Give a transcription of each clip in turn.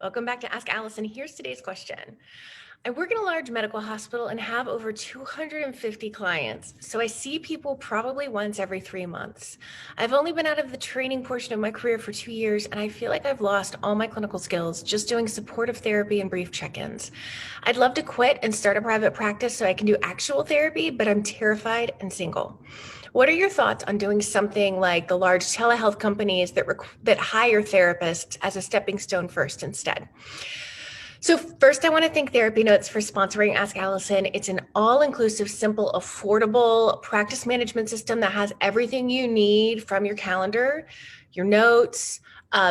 Welcome back to Ask Allison. Here's today's question. I work in a large medical hospital and have over 250 clients, so I see people probably once every 3 months. I've only been out of the training portion of my career for 2 years, and I feel like I've lost all my clinical skills just doing supportive therapy and brief check-ins. I'd love to quit and start a private practice so I can do actual therapy, but I'm terrified and single. What are your thoughts on doing something like the large telehealth companies that hire therapists as a stepping stone first instead? So first, I want to thank TherapyNotes for sponsoring Ask Allison. It's an all-inclusive, simple, affordable practice management system that has everything you need from your calendar, your notes,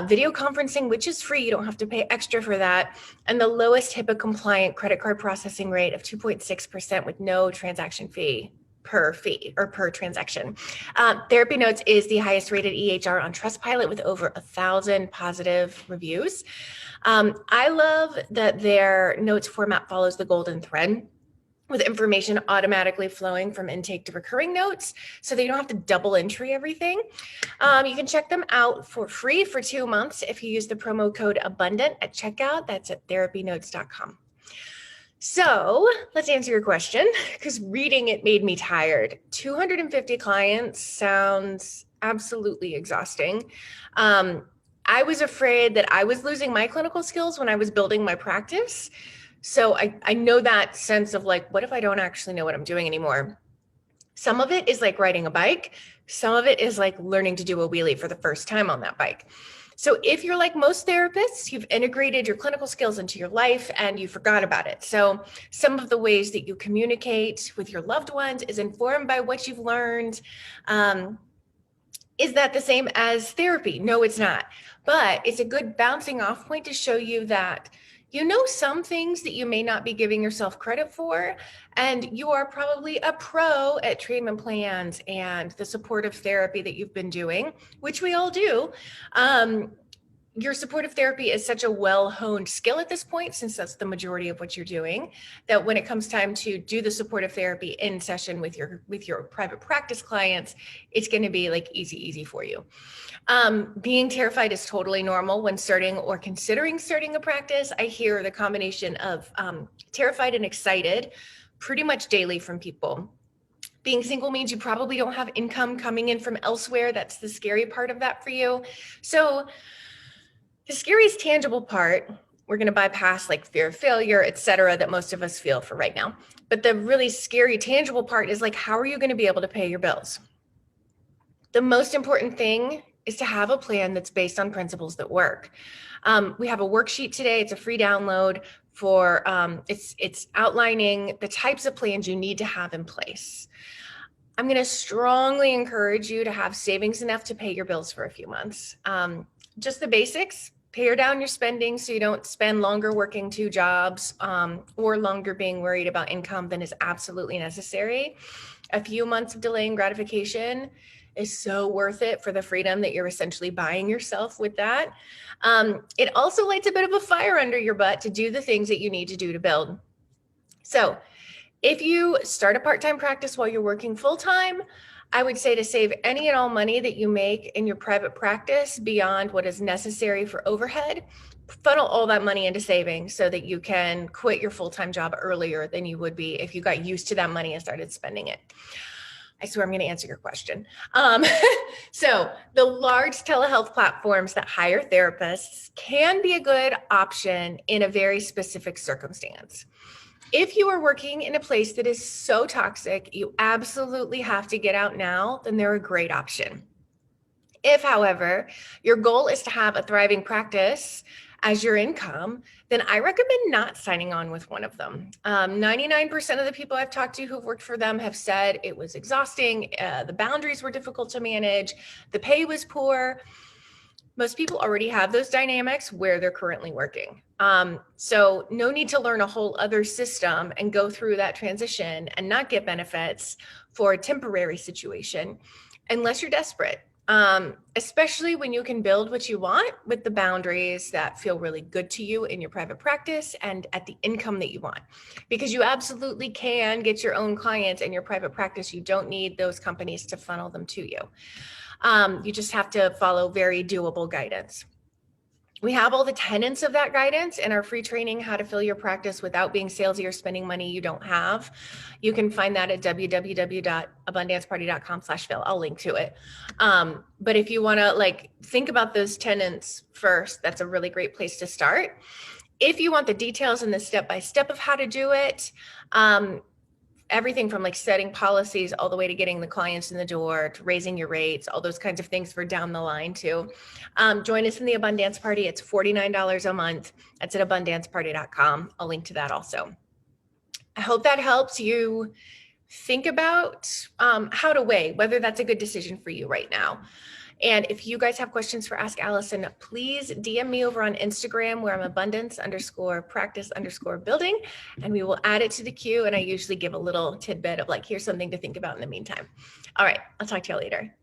video conferencing, which is free. You don't have to pay extra for that, and the lowest HIPAA-compliant credit card processing rate of 2.6% with no transaction fee per transaction. TherapyNotes is the highest rated EHR on Trustpilot with over 1,000 positive reviews. I love that their notes format follows the golden thread, with information automatically flowing from intake to recurring notes, so that you don't have to double entry everything. You can check them out for free for 2 months if you use the promo code ABUNDANT at checkout. That's at therapynotes.com. So let's answer your question, because reading it made me tired. 250 clients sounds absolutely exhausting. I was afraid that I was losing my clinical skills when I was building my practice. So I know that sense of like, what if I don't actually know what I'm doing anymore? Some of it is like riding a bike. Some of it is like learning to do a wheelie for the first time on that bike. So if you're like most therapists, you've integrated your clinical skills into your life and you forgot about it. So some of the ways that you communicate with your loved ones is informed by what you've learned. Is that the same as therapy? No, it's not. But it's a good bouncing off point to show you that you know some things that you may not be giving yourself credit for, and you are probably a pro at treatment plans and the supportive therapy that you've been doing, which we all do. Your supportive therapy is such a well-honed skill at this point, since that's the majority of what you're doing, that when it comes time to do the supportive therapy in session with your private practice clients, it's going to be like easy for you. Being terrified is totally normal when starting or considering starting a practice. I hear the combination of terrified and excited pretty much daily from people. Being single means you probably don't have income coming in from elsewhere. That's the scary part of that for you. So the scariest tangible part, we're going to bypass like fear of failure, et cetera, that most of us feel for right now. But the really scary tangible part is like, how are you going to be able to pay your bills? The most important thing is to have a plan that's based on principles that work. We have a worksheet today. It's a free download for, it's outlining the types of plans you need to have in place. I'm going to strongly encourage you to have savings enough to pay your bills for a few months. Just the basics. Pare down your spending so you don't spend longer working 2 jobs or longer being worried about income than is absolutely necessary. A few months of delaying gratification is so worth it for the freedom that you're essentially buying yourself with that. It also lights a bit of a fire under your butt to do the things that you need to do to build. So if you start a part-time practice while you're working full-time, I would say to save any and all money that you make in your private practice beyond what is necessary for overhead, funnel all that money into savings so that you can quit your full-time job earlier than you would be if you got used to that money and started spending it. I swear I'm going to answer your question. So the large telehealth platforms that hire therapists can be a good option in a very specific circumstance. If you are working in a place that is so toxic, you absolutely have to get out now, then they're a great option. If, however, your goal is to have a thriving practice as your income, then I recommend not signing on with one of them. 99% of the people I've talked to who've worked for them have said it was exhausting, the boundaries were difficult to manage, the pay was poor. Most people already have those dynamics where they're currently working. So no need to learn a whole other system and go through that transition and not get benefits for a temporary situation unless you're desperate. Especially when you can build what you want with the boundaries that feel really good to you in your private practice and at the income that you want. Because you absolutely can get your own clients in your private practice. You don't need those companies to funnel them to you. You just have to follow very doable guidance. We have all the tenets of that guidance in our free training, How to Fill Your Practice Without Being Salesy or Spending Money You Don't Have. You can find that at www.abundanceparty.com/fill. I'll link to it. But if you want to like think about those tenets first, that's a really great place to start. If you want the details and the step-by-step of how to do it, everything from like setting policies all the way to getting the clients in the door, to raising your rates, all those kinds of things for down the line too. Join us in the Abundance Party. It's $49 a month. That's at abundanceparty.com. I'll link to that also. I hope that helps you think about how to weigh whether that's a good decision for you right now. And if you guys have questions for Ask Allison, please DM me over on Instagram where I'm abundance_practice_building, and we will add it to the queue. And I usually give a little tidbit of like, here's something to think about in the meantime. All right, I'll talk to you later.